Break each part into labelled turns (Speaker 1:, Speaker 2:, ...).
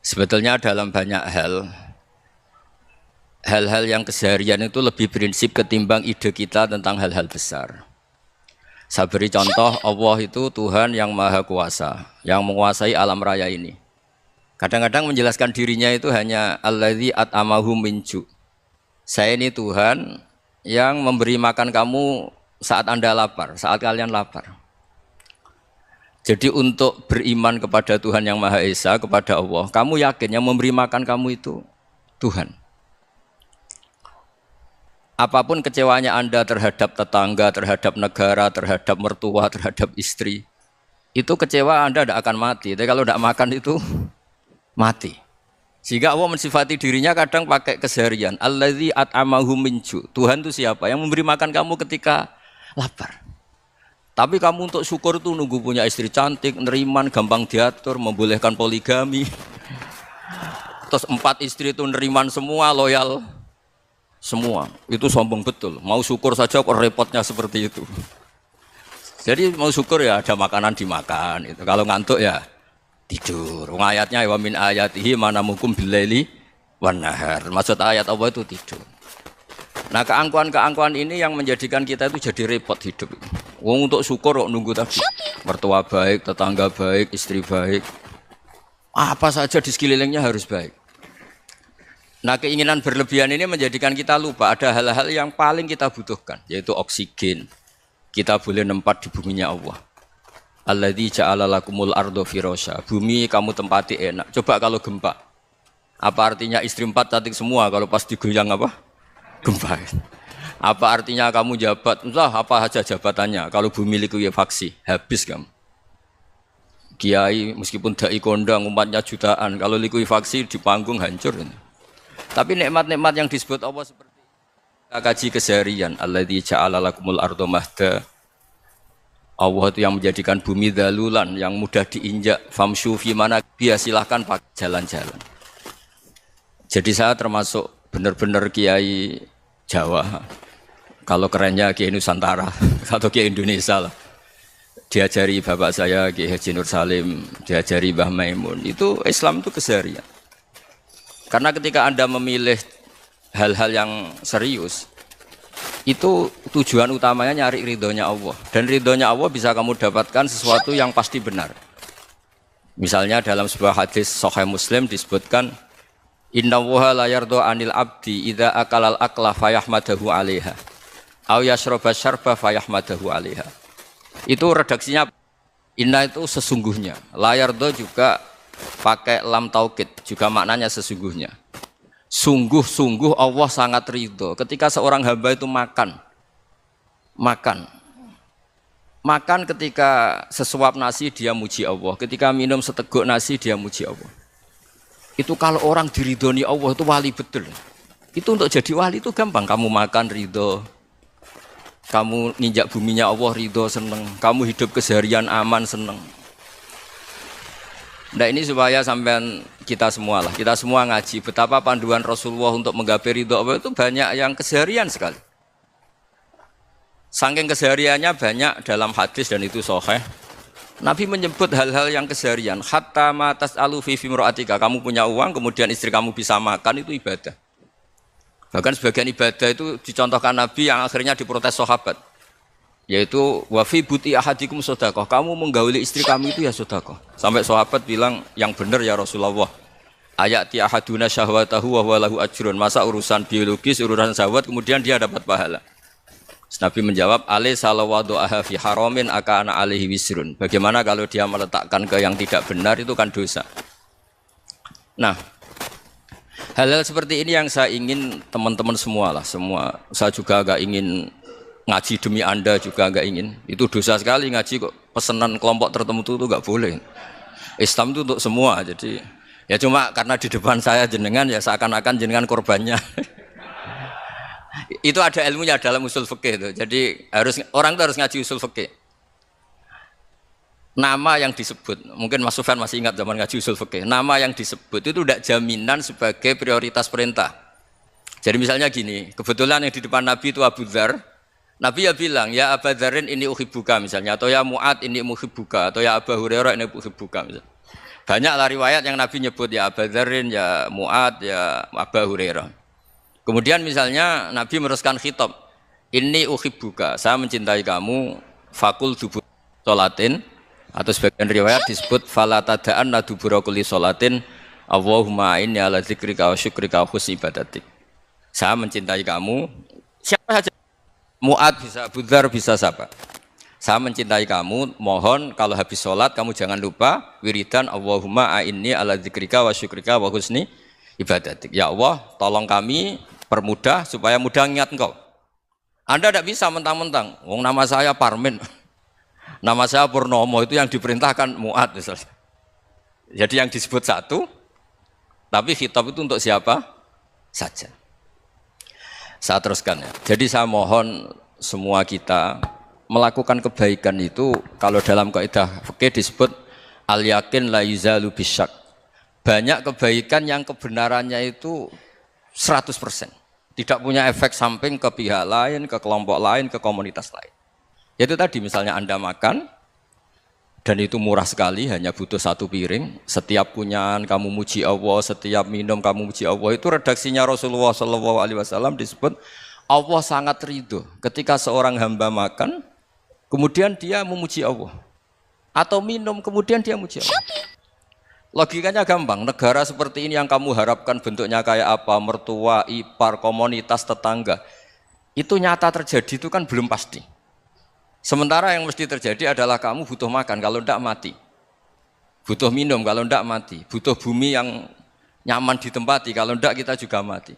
Speaker 1: Sebetulnya dalam banyak hal-hal yang keseharian itu lebih prinsip ketimbang ide kita tentang hal-hal besar. Saya beri contoh, Allah itu Tuhan yang Maha Kuasa, yang menguasai alam raya ini. Kadang-kadang menjelaskan dirinya itu hanya alladzi at'amahum min ju'. Saya ini Tuhan yang memberi makan kamu saat Anda lapar, saat kalian lapar. Jadi untuk beriman kepada Tuhan yang Maha Esa, kepada Allah, kamu yakin yang memberi makan kamu itu Tuhan. Apapun kecewanya Anda terhadap tetangga, terhadap negara, terhadap mertua, terhadap istri, itu kecewa Anda tidak akan mati. Tapi kalau tidak makan itu mati. Sehingga Allah mensifati dirinya kadang pakai keseharian. Alladzi at'amahum min ju'. Tuhan itu siapa? Yang memberi makan kamu ketika lapar. Tapi kamu untuk syukur itu nunggu punya istri cantik, neriman, gampang diatur, membolehkan poligami. Terus 4 istri itu neriman semua, loyal semua. Itu sombong betul. Mau syukur saja kok repotnya seperti itu. Jadi mau syukur ya ada makanan dimakan. Itu. Kalau ngantuk ya tidur. Ayatnya wa min ayatihi manamukum billaili wan nahar. Maksud ayat Allah itu tidur. Nah keangkuhan-keangkuhan ini yang menjadikan kita itu jadi repot hidup. Wong untuk syukur kok nunggu tadi. Mertua baik, tetangga baik, istri baik. Apa saja di sekelilingnya harus baik. Nah keinginan berlebihan ini menjadikan kita lupa ada hal-hal yang paling kita butuhkan. Yaitu oksigen. Kita boleh nempat di buminya Allah. Alladzi ja'ala lakumul ardo firasya. Bumi kamu tempati enak. Coba kalau gempa. Apa artinya istri 4 cantik semua kalau pas digoyang apa? Gempa. Apa artinya kamu jabat? Entah apa saja jabatannya. Kalau bumi likuifaksi, habis kamu. Kiai meskipun dai kondang umatnya jutaan, kalau likuifaksi di panggung hancur. Tapi nikmat-nikmat yang disebut Allah seperti kita kaji keseharian. Alladzi ja'ala lakumul ardo mahda. Allah itu yang menjadikan bumi dalulan, yang mudah diinjak. Famshu fi mana biya silahkan pakai jalan-jalan. Jadi saya termasuk benar-benar kiai Jawa. Kalau kerennya Kiai Nusantara atau Kiai Indonesia lah. Diajari bapak saya Kiai Haji Nur Salim, diajari Mbah Maimun. Itu Islam itu keseharian. Karena ketika Anda memilih hal-hal yang serius, itu tujuan utamanya nyari ridhonya Allah. Dan ridhonya Allah bisa kamu dapatkan sesuatu yang pasti benar. Misalnya dalam sebuah hadis Sahih Muslim disebutkan, Inna Allaha la yardo anil abdi idza akalal akla fayahmadahu alaiha aw yashroba syarba fayahmadahu alaiha. Itu redaksinya inna itu sesungguhnya. La yardo juga pakai lam taukid, juga maknanya sesungguhnya. Sungguh-sungguh Allah sangat ridho ketika seorang hamba itu makan ketika sesuap nasi dia muji Allah, ketika minum seteguk nasi dia muji Allah. Itu kalau orang diridhoni Allah itu wali betul. Itu untuk jadi wali itu gampang. Kamu makan ridho, kamu nginjak buminya Allah ridho seneng, kamu hidup keseharian aman seneng. Nah ini supaya sampean kita semua ngaji betapa panduan Rasulullah untuk menggapai ridho Allah itu banyak yang keseharian sekali. Saking kesehariannya banyak dalam hadis dan itu sahih. Nabi menyebut hal-hal yang keseharian. Hatta ma tas'alu fi fimra'atika. Kamu punya uang, kemudian istri kamu bisa makan, itu ibadah. Bahkan sebagian ibadah itu dicontohkan Nabi yang akhirnya diprotes sahabat. Yaitu wa fi buti ahadikum sedekah. Kamu menggauli istri kamu itu ya sedekah. Sampai sahabat bilang, yang benar ya Rasulullah. Ayati ahaduna syahwatahu wa huwa lahu ajrun. Masa urusan biologis, urusan syahwat kemudian dia dapat pahala. Nabi menjawab, alai salawadu aha fi haramin akana alaihi wisrun. Bagaimana kalau dia meletakkan ke yang tidak benar itu kan dosa. Nah, hal-hal seperti ini yang saya ingin teman-teman semua lah, semua. Saya juga agak ingin ngaji demi Anda juga agak ingin. Itu dosa sekali ngaji kok pesanan kelompok tertentu itu enggak boleh. Islam itu untuk semua. Jadi ya cuma karena di depan saya jenengan ya seakan-akan jenengan korbannya. Itu ada ilmunya dalam usul fikih itu. Jadi orang itu harus ngaji usul fikih. Nama yang disebut, mungkin Mas Sufyan masih ingat zaman ngaji usul fikih. Nama yang disebut itu tidak jaminan sebagai prioritas perintah. Jadi misalnya gini, kebetulan yang di depan Nabi itu Abu Dzar. Nabi ya bilang, ya Abu Dzarin ini uhibbuka misalnya, atau ya Mu'ad ini uhibbuka, atau ya Abu Hurairah ini uhibbuka misalnya. Banyaklah riwayat yang Nabi nyebut ya Abu Dzarrin, ya Mu'ad, ya Abu Hurairah. Kemudian misalnya Nabi meneruskan khitab, ini uhibbuka, saya mencintai kamu, fakul dubur sholatin, atau sebagian riwayat disebut fala tada'anna dubura kulli sholatin, Allahumma inni ala dzikrika wa syukrika wa husni ibadatik. Saya mencintai kamu, siapa saja, Mu'ad bisa, Abu Dzar bisa siapa. Saya mencintai kamu, mohon kalau habis sholat kamu jangan lupa wiridan Allahumma a'inni ala dzikrika wa syukrika wa husni ibadatik. Ya Allah, tolong kami permudah supaya mudah ingat engkau. Anda tidak bisa mentang-mentang, wong nama saya Parmin, nama saya Purnomo, itu yang diperintahkan Mu'ad misalnya. Jadi yang disebut satu, tapi khitab itu untuk siapa saja. Saya teruskan ya. Jadi saya mohon semua kita melakukan kebaikan itu, kalau dalam kaidah fikih disebut al-yakin la yuzalu bisyak. Banyak kebaikan yang kebenarannya itu 100%. Tidak punya efek samping ke pihak lain, ke kelompok lain, ke komunitas lain. Yaitu tadi misalnya Anda makan, dan itu murah sekali, hanya butuh satu piring. Setiap kunyahan kamu muji Allah, setiap minum kamu muji Allah. Itu redaksinya Rasulullah SAW disebut Allah sangat ridho ketika seorang hamba makan, kemudian dia memuji Allah, atau minum kemudian dia memuji Allah. Logikanya gampang, negara seperti ini yang kamu harapkan bentuknya kayak apa, mertua, ipar, komunitas, tetangga, itu nyata terjadi itu kan belum pasti. Sementara yang mesti terjadi adalah kamu butuh makan, kalau tidak mati. Butuh minum, kalau tidak mati. Butuh bumi yang nyaman ditempati, kalau tidak kita juga mati.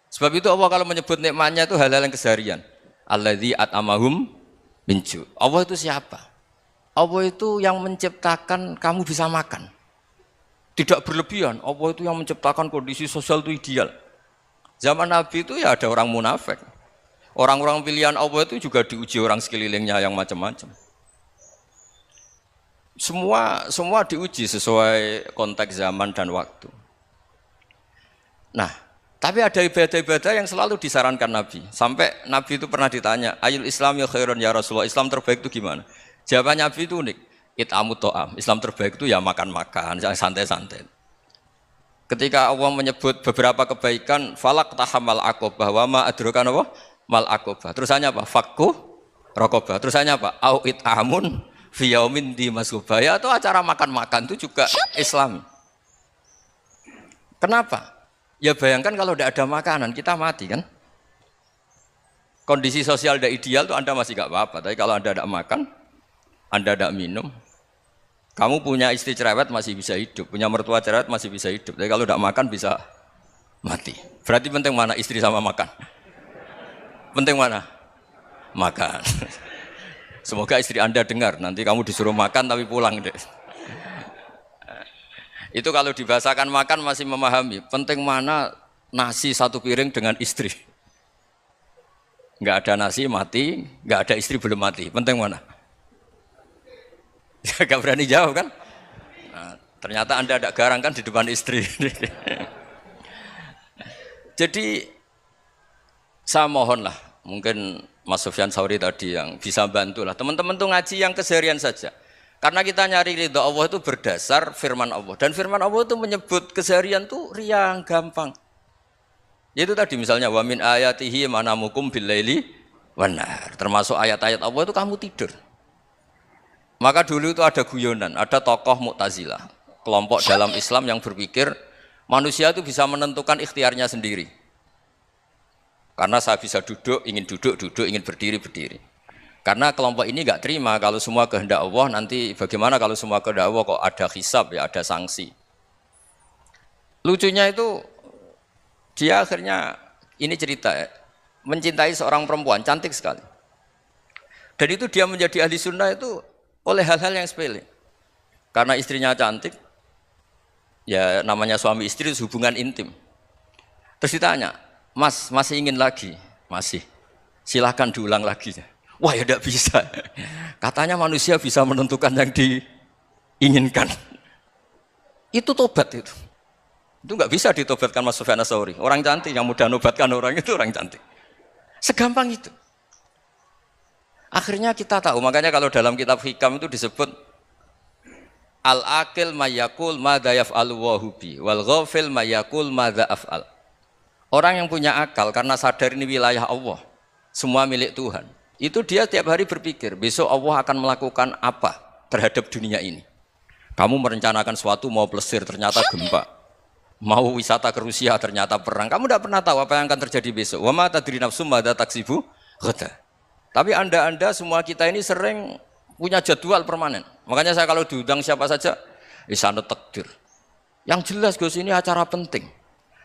Speaker 1: Sebab itu Allah kalau menyebut nikmatnya itu hal-hal yang keseharian. Alladzi at'amahum min ju'. Allah itu siapa? Allah itu yang menciptakan kamu bisa makan. Tidak berlebihan. Allah itu yang menciptakan kondisi sosial itu ideal. Zaman Nabi itu ya ada orang munafik. Orang-orang pilihan Allah itu juga diuji orang sekelilingnya yang macam-macam. Semua diuji sesuai konteks zaman dan waktu. Nah, tapi ada ibadah-ibadah yang selalu disarankan Nabi. Sampai Nabi itu pernah ditanya, ayul Islam ya khairun ya Rasulullah, Islam terbaik itu gimana? Jawaban Nabi itu unik, it'amut to'am. Islam terbaik itu ya makan-makan, yang santai-santai. Ketika Allah menyebut beberapa kebaikan, falak tahamal aqobah, wa ma adrokan apa? Mal aqobah. Terusannya apa? Fakku rokobah. Terusannya apa? Au it'amun fi yaumin di masubah. Ya, atau acara makan-makan itu juga Islam. Kenapa? Ya bayangkan kalau tidak ada makanan, kita mati kan? Kondisi sosial tidak ideal itu Anda masih gak apa-apa. Tapi kalau Anda tidak makan, Anda tidak minum, kamu punya istri cerewet masih bisa hidup, punya mertua cerewet masih bisa hidup. Tapi kalau tidak makan bisa mati. Berarti penting mana istri sama makan? Penting mana? Makan. Semoga istri Anda dengar, nanti kamu disuruh makan tapi pulang deh. Itu kalau dibahasakan makan masih memahami. Penting mana nasi satu piring dengan istri. Enggak ada nasi mati, enggak ada istri belum mati. Penting mana? Gak berani jawab kan? Nah, ternyata Anda ada garang kan di depan istri. Jadi saya mohonlah, mungkin Mas Sufyan Sauri tadi yang bisa bantulah. Teman-teman tuh ngaji yang keseharian saja. Karena kita nyari ridha Allah itu berdasar firman Allah. Dan firman Allah itu menyebut keseharian itu riang, gampang. Yaitu tadi misalnya wa min ayatihi manamukum billaili wan nahar. Termasuk ayat-ayat Allah itu kamu tidur. Maka dulu itu ada guyonan, ada tokoh Mu'tazilah, kelompok dalam Islam yang berpikir manusia itu bisa menentukan ikhtiarnya sendiri. Karena saya bisa duduk, ingin berdiri, berdiri. Karena kelompok ini nggak terima kalau semua kehendak Allah, nanti bagaimana kalau semua kehendak Allah kok ada hisab, ya ada sanksi. Lucunya itu, dia akhirnya, ini cerita ya, mencintai seorang perempuan, cantik sekali. Dan itu dia menjadi ahli sunnah itu oleh hal-hal yang sepele. Karena istrinya cantik, ya namanya suami istri hubungan intim. Terus ditanya, Mas, masih ingin lagi? Masih. Silahkan diulang lagi. Wah ya tidak bisa. Katanya manusia bisa menentukan yang diinginkan. Itu tobat itu. Itu nggak bisa ditobatkan Mas Sufyan Ats-Tsauri. Orang cantik yang mudah nobatkan orang itu orang cantik. Segampang itu. Akhirnya kita tahu, makanya kalau dalam kitab Hikam itu disebut Al-akil mayakul madza yaf'alu wa hubi wal ghafil mayakul madza af'al. Orang yang punya akal karena sadar ini wilayah Allah, semua milik Tuhan. Itu dia tiap hari berpikir, besok Allah akan melakukan apa terhadap dunia ini. Kamu merencanakan suatu mau plesir ternyata gempa. Mau wisata ke Rusia ternyata perang. Kamu tidak pernah tahu apa yang akan terjadi besok. Wa ma tadri nafsum madza taksibu ghadan. Tapi anda semua kita ini sering punya jadwal permanen. Makanya saya kalau diundang siapa saja, sana takdir. Yang jelas Gus ini acara penting.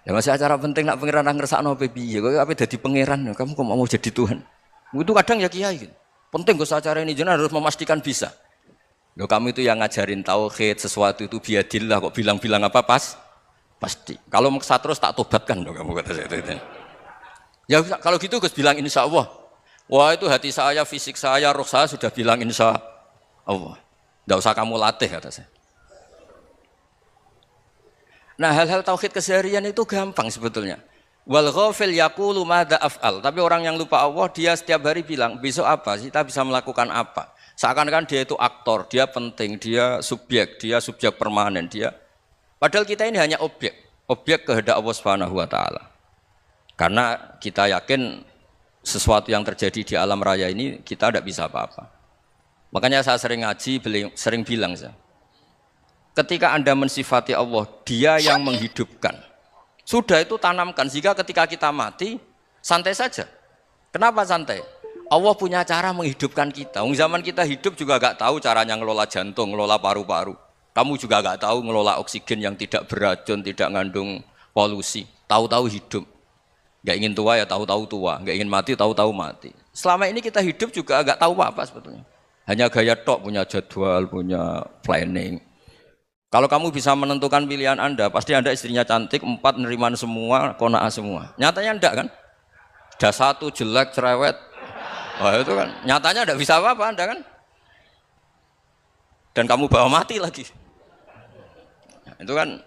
Speaker 1: Ya masih acara penting nak pangeran ngersakno piye? Kok ape dadi pangeran? Kamu kok mau jadi Tuhan? Itu kadang ya kiai gitu. Penting Gus acara ini jenengan harus memastikan bisa. Loh kamu itu yang ngajarin tauhid, sesuatu itu biadillah kok bilang-bilang apa pasti. Kalau maksa terus tak tobatkan loh kamu kata saya itu. Ya kalau gitu Gus bilang insya Allah. Wah itu hati saya, fisik saya, roh saya sudah bilang insya Allah. Tidak usah kamu latih kata saya. Nah hal-hal tauhid keseharian itu gampang sebetulnya. Wal ghafil yaqulu madza af'al. Tapi orang yang lupa Allah dia setiap hari bilang besok apa? Kita bisa melakukan apa? Seakan-akan dia itu aktor, dia penting, dia subjek permanen, dia. Padahal kita ini hanya objek kehendak Allah Subhanahu wa taala. Karena kita yakin sesuatu yang terjadi di alam raya ini kita tidak bisa apa-apa. Makanya saya sering ngaji, sering bilang saya. Ketika Anda mensifati Allah, dia yang menghidupkan. Sudah itu tanamkan, sehingga ketika kita mati, santai saja. Kenapa santai? Allah punya cara menghidupkan kita. Zaman kita hidup juga gak tahu caranya ngelola jantung, ngelola paru-paru. Kamu juga gak tahu ngelola oksigen yang tidak beracun, tidak mengandung polusi. Tahu-tahu hidup. Gak ingin tua ya tahu-tahu tua, gak ingin mati tahu-tahu mati. Selama ini kita hidup juga gak tahu apa sebetulnya. Hanya gaya tok, punya jadwal, punya planning. Kalau kamu bisa menentukan pilihan Anda, pasti Anda istrinya cantik, 4 neriman semua, qanaah semua. Nyatanya enggak kan? Ada 1 jelek, cerewet. Wah itu kan, nyatanya enggak bisa apa-apa Anda kan? Dan kamu bawa mati lagi. Nah, itu kan,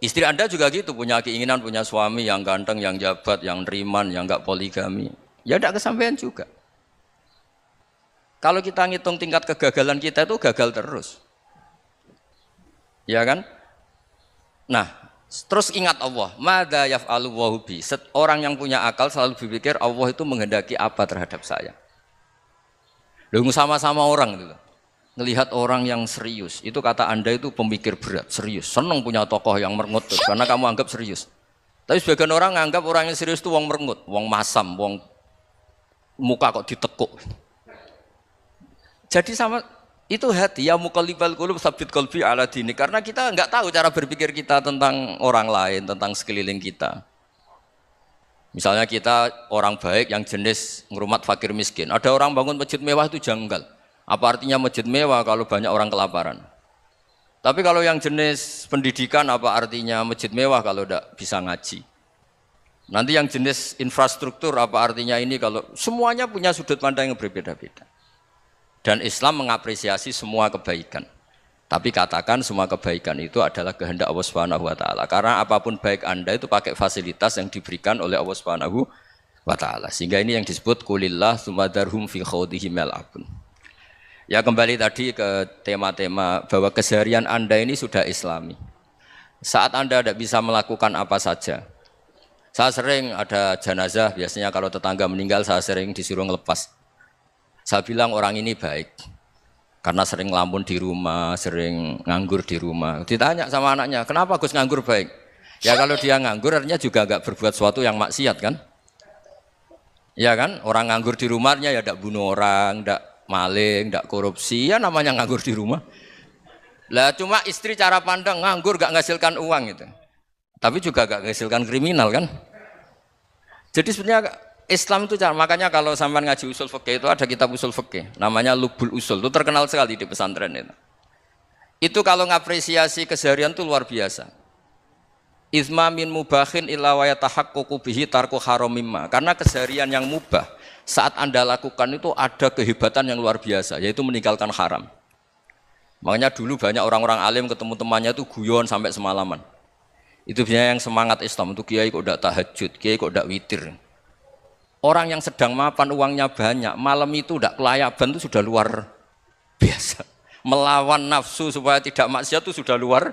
Speaker 1: istri Anda juga gitu, punya keinginan, punya suami yang ganteng, yang jabat, yang neriman, yang enggak poligami. Ya enggak kesampaian juga. Kalau kita ngitung tingkat kegagalan kita itu gagal terus. Ya kan? Nah, terus ingat Allah, madza yaf'alu wa hubi. Orang yang punya akal selalu berpikir Allah itu menghendaki apa terhadap saya. Lalu sama-sama orang itu. Ngelihat orang yang serius, itu kata Anda itu pemikir berat, serius. Senang punya tokoh yang merengut karena kamu anggap serius. Tapi sebagian orang anggap orang yang serius itu wong merengut, wong masam, wong muka kok ditekuk. Jadi sama itu hati ya muqallibal qulub tsabbit qalbi ala dini, karena kita enggak tahu cara berpikir kita tentang orang lain, tentang sekeliling kita. Misalnya kita orang baik yang jenis ngrumat fakir miskin. Ada orang bangun masjid mewah itu janggal. Apa artinya masjid mewah kalau banyak orang kelaparan? Tapi kalau yang jenis pendidikan apa artinya masjid mewah kalau enggak bisa ngaji? Nanti yang jenis infrastruktur apa artinya ini kalau semuanya punya sudut pandang yang berbeda-beda. Dan Islam mengapresiasi semua kebaikan. Tapi katakan semua kebaikan itu adalah kehendak Allah Subhanahu wa taala. Karena apapun baik Anda itu pakai fasilitas yang diberikan oleh Allah Subhanahu wa taala. Sehingga ini yang disebut qulillah tsumadarhum fi khawdihim yal'abun. Ya kembali tadi ke tema-tema bahwa keseharian Anda ini sudah Islami. Saat Anda tidak bisa melakukan apa saja. Saya sering ada jenazah, biasanya kalau tetangga meninggal saya sering disuruh ngelepas. Saya bilang orang ini baik karena sering ngelamun di rumah, sering nganggur di rumah. Ditanya sama anaknya, kenapa Gus nganggur baik? Ya kalau dia nganggur artinya juga enggak berbuat sesuatu yang maksiat kan? Ya kan? Orang nganggur di rumahnya ya enggak bunuh orang, enggak maling, enggak korupsi, ya namanya nganggur di rumah. Lah cuma istri cara pandang nganggur enggak menghasilkan uang gitu. Tapi juga enggak menghasilkan kriminal kan? Jadi sebenarnya Islam itu makanya kalau sampai ngaji usul fikih itu ada kitab usul fikih namanya Lubul Usul, itu terkenal sekali di pesantren itu. Itu kalau ngapresiasi keseharian itu luar biasa. Izma min mubahin illa wa yatahaqqaqu bihi tarku haramimma. Karena keseharian yang mubah saat Anda lakukan itu ada kehebatan yang luar biasa, yaitu meninggalkan haram. Makanya dulu banyak orang-orang alim ketemu temannya itu guyon sampai semalaman. Itu biasanya yang semangat Islam itu kiai kok ndak tahajud, kiai kok ndak witir. Orang yang sedang mapan uangnya banyak, malam itu tidak kelayaban itu sudah luar biasa. Melawan nafsu supaya tidak maksiat itu sudah luar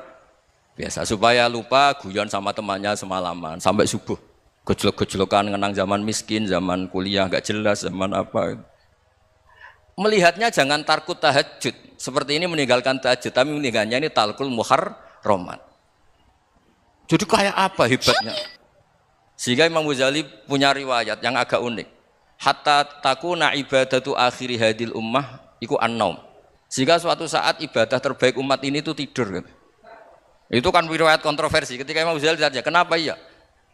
Speaker 1: biasa. Supaya lupa guyon sama temannya semalaman sampai subuh. Gejolak-gejolokan ngenang zaman miskin, zaman kuliah nggak jelas, zaman apa. Melihatnya jangan tarkut tahajud. Seperti ini meninggalkan tahajud, tapi meninggalnya ini talkul muharramat. Jadi kayak apa hebatnya? Sehingga Imam Ghazali punya riwayat yang agak unik. Hatta takuna ibadatu akhiri hadil ummah iku an-naum. Sehingga suatu saat ibadah terbaik umat ini itu tidur. Itu kan riwayat kontroversi. Ketika Imam Ghazali ditanya, kenapa iya?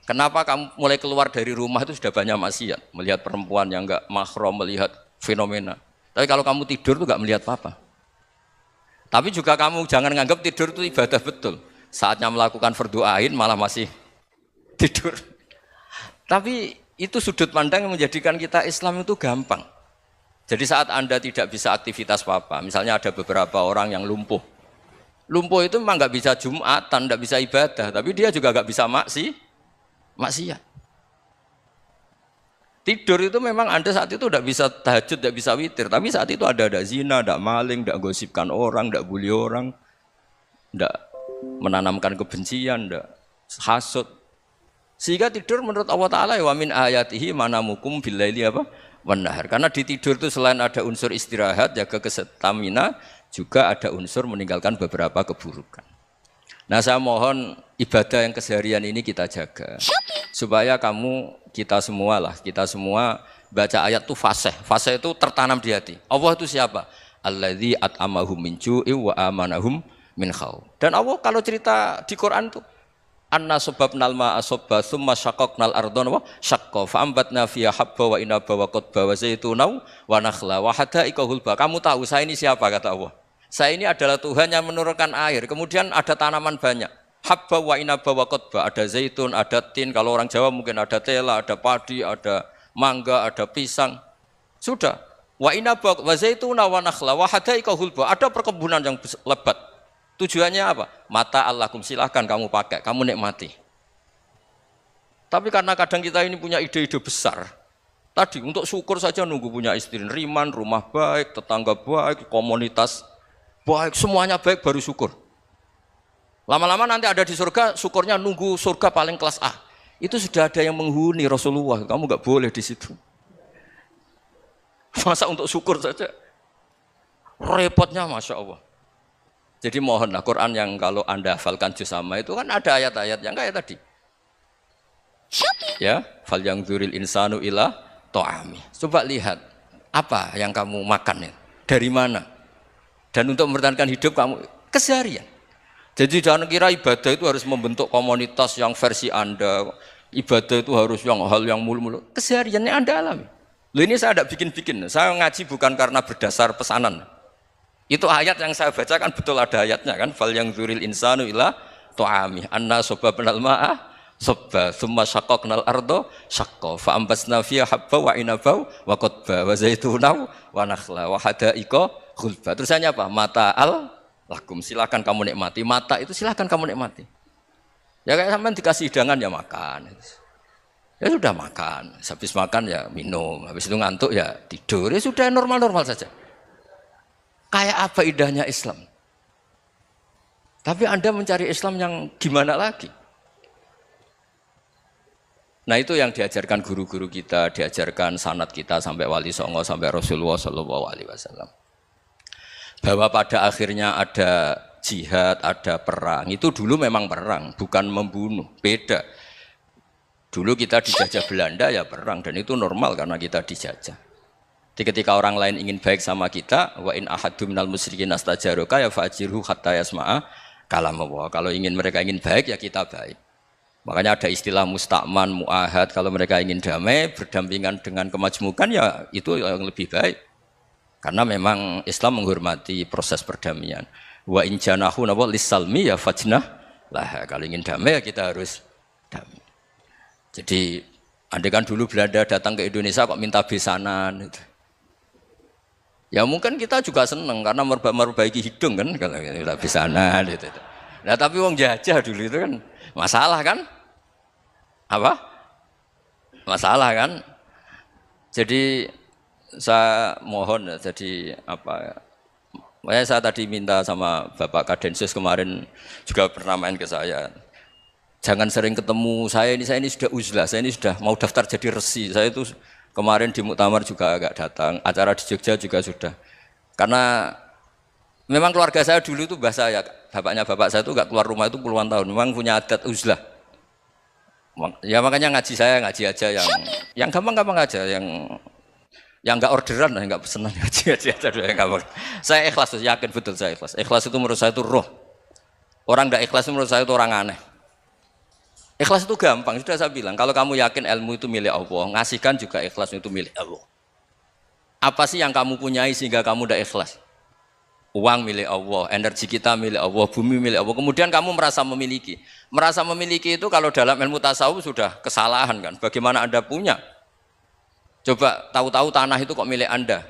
Speaker 1: Kenapa kamu mulai keluar dari rumah itu sudah banyak maksiat? Melihat perempuan yang enggak mahram, melihat fenomena. Tapi kalau kamu tidur itu enggak melihat apa-apa. Tapi juga kamu jangan menganggap tidur itu ibadah betul. Saatnya melakukan fardu ain malah masih tidur. Tapi itu sudut pandang yang menjadikan kita Islam itu gampang. Jadi saat Anda tidak bisa aktivitas apa-apa, misalnya ada beberapa orang yang lumpuh. Lumpuh itu memang nggak bisa Jumatan, nggak bisa ibadah, tapi dia juga nggak bisa maksiat. Tidur itu memang Anda saat itu tidak bisa tahajud, tidak bisa witir, tapi saat itu ada zina, ada maling, tidak gosipkan orang, tidak bully orang, tidak menanamkan kebencian, tidak hasud. Sehingga tidur menurut Allah Ta'ala wa min ayatihi manamukum billaili apa? Wan-nahar. Karena di tidur itu selain ada unsur istirahat, jaga kestamina, juga ada unsur meninggalkan beberapa keburukan. Nah saya mohon ibadah yang keseharian ini kita jaga. Supaya kita semua baca ayat itu fasih. Fasih itu tertanam di hati. Allah itu siapa? Alladzi at'amahum min ju'i wa amanahum min khauf. Dan Allah kalau cerita di Quran itu anna sababnal ma'a sabba tsumma syaqqaqnal ardha wa syaqqa fa ambatna fiha habba wa inaba wa qadba wa zaituna wa nakhla wa hada'iqa hulba. Kamu tahu saya ini siapa kata Allah? Saya ini adalah Tuhan yang menurunkan air, kemudian ada tanaman banyak. Habba wa inaba wa qadba, ada zaitun, ada tin, kalau orang Jawa mungkin ada tela, ada padi, ada mangga, ada pisang. Sudah. Wa inaba wa zaituna wa nakhla wa hada'iqa hulba, ada perkebunan yang lebat. Tujuannya apa? Mata Allahkum, silahkan kamu pakai, kamu nikmati. Tapi karena kadang kita ini punya ide-ide besar. Tadi untuk syukur saja nunggu punya istri riman, rumah baik, tetangga baik, komunitas baik, semuanya baik baru syukur. Lama-lama nanti ada di surga, syukurnya nunggu surga paling kelas A. Itu sudah ada yang menghuni Rasulullah, kamu nggak boleh di situ. Masa untuk syukur saja? Repotnya Masya Allah. Jadi mohonlah Quran yang kalau Anda hafalkan juz sama itu kan ada ayat-ayat yang kayak tadi. Ya, fal yang dzuril insanu ila ta'ami. Coba lihat apa yang kamu makan ya? Dari mana? Dan untuk mempertahankan hidup kamu keseharian. Jadi jangan kira ibadah itu harus membentuk komunitas yang versi Anda. Ibadah itu harus yang hal yang mulu-mulu. Kesehariannya Anda alami. Loh ini saya tidak bikin-bikin. Saya ngaji bukan karena berdasar pesanan. Itu ayat yang saya bacakan betul ada ayatnya kan. Fal yang dzuril insanu ila ta'ami. Anna sababnal ma'a sabba tsumma syaqqaqnal ardha syaqqa fa ambasna fiha habba wa inaba wa qadba wa zaituna wa nakhla wa hada'iqa ghulba. Terusannya apa? Mata'al lakum, silakan kamu nikmati. Mata itu silakan kamu nikmati. Ya kayak sampean dikasih hidangan ya makan. Ya sudah makan. Habis makan ya minum. Habis itu ngantuk ya tidur. Ya sudah normal-normal saja. Kayak apa indahnya Islam. Tapi Anda mencari Islam yang gimana lagi? Nah itu yang diajarkan guru-guru kita, diajarkan sanad kita sampai Wali Songo, sampai Rasulullah SAW. Bahwa pada akhirnya ada jihad, ada perang. Itu dulu memang perang, bukan membunuh. Beda. Dulu kita dijajah Belanda ya perang, dan itu normal karena kita dijajah. Jadi ketika orang lain ingin baik sama kita, wa in ahadum minal musyrikin astajaroka ya fa'jirhu hatta yasma'a kalam Allah. Kalau mereka ingin baik ya kita baik. Makanya ada istilah mustakman, mu'ahad. Kalau mereka ingin damai, berdampingan dengan kemajmukan ya itu yang lebih baik. Karena memang Islam menghormati proses perdamaian. Wa in janahu lis-salmi ya fajnah lah. Kalau ingin damai ya kita harus damai. Jadi andai kan dulu Belanda datang ke Indonesia kok minta besanan gitu. Ya mungkin kita juga seneng karena memperbaiki hidung kan kalau kita besanan gitu. Nah tapi wong jajah dulu itu kan masalah kan? Apa? Masalah kan? Jadi saya mohon jadi Makanya saya tadi minta sama Bapak Kadensus kemarin juga pernah main ke saya. Jangan sering ketemu saya ini sudah uzlah, saya ini sudah mau daftar jadi resi. Saya itu kemarin di muktamar juga agak datang, acara di Jogja juga sudah. Karena memang keluarga saya dulu itu bahasa ya, bapaknya bapak saya itu nggak keluar rumah itu puluhan tahun. Memang punya adat uzlah. Ya makanya ngaji saya ngaji aja yang gampang-gampang aja, yang nggak orderan, nggak pesenan ngaji aja dulu yang gampang. Saya ikhlas, yakin betul saya ikhlas. Ikhlas itu menurut saya itu roh. Orang nggak ikhlas menurut saya itu orang aneh. Ikhlas itu gampang, sudah saya bilang. Kalau kamu yakin ilmu itu milik Allah, ngasihkan juga ikhlas itu milik Allah. Apa sih yang kamu punyai sehingga kamu tidak ikhlas? Uang milik Allah, energi kita milik Allah, bumi milik Allah. Kemudian kamu merasa memiliki. Merasa memiliki itu kalau dalam ilmu tasawuf sudah kesalahan kan. Bagaimana Anda punya? Coba tahu-tahu tanah itu kok milik Anda.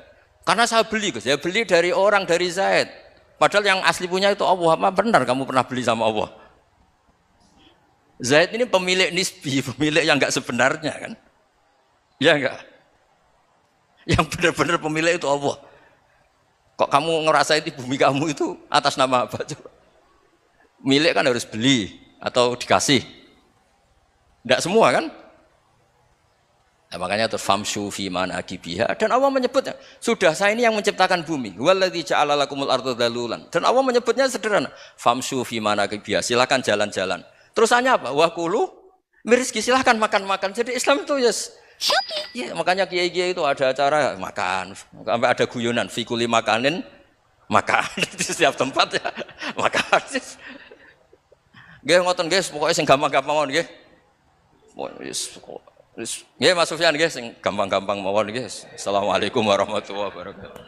Speaker 1: Karena saya beli, saya beli dari orang, dari Zaid. Padahal yang asli punya itu Allah. Apa benar kamu pernah beli sama Allah? Zaid ini pemilik nisbi, pemilik yang enggak sebenarnya kan. Ya enggak? Yang benar-benar pemilik itu Allah. Kok kamu ngerasa itu bumi kamu itu atas nama apa? Coba. Milik kan harus beli atau dikasih. Tidak semua kan? Nah, makanya terus famshu fi manakibiha, dan Allah menyebutnya, sudah saya ini yang menciptakan bumi. Waladzi ja'ala lakumul arda dalulan. Dan Allah menyebutnya sederhana, famshu fi manakibiha, silakan jalan-jalan. Terusannya apa? Wa kulu mirizki, silakan makan-makan. Jadi Islam itu ya, makanya kiai-kiai itu ada acara makan, sampai ada guyonan fikuli makanin makan di setiap tempat ya makan. Nggih ngoten nggih, pokoke sing gampang-gampang mawon nggih. Nggih Mas Sufyan nggih sing gampang-gampang mawon nggih. Assalamualaikum warahmatullahi wabarakatuh.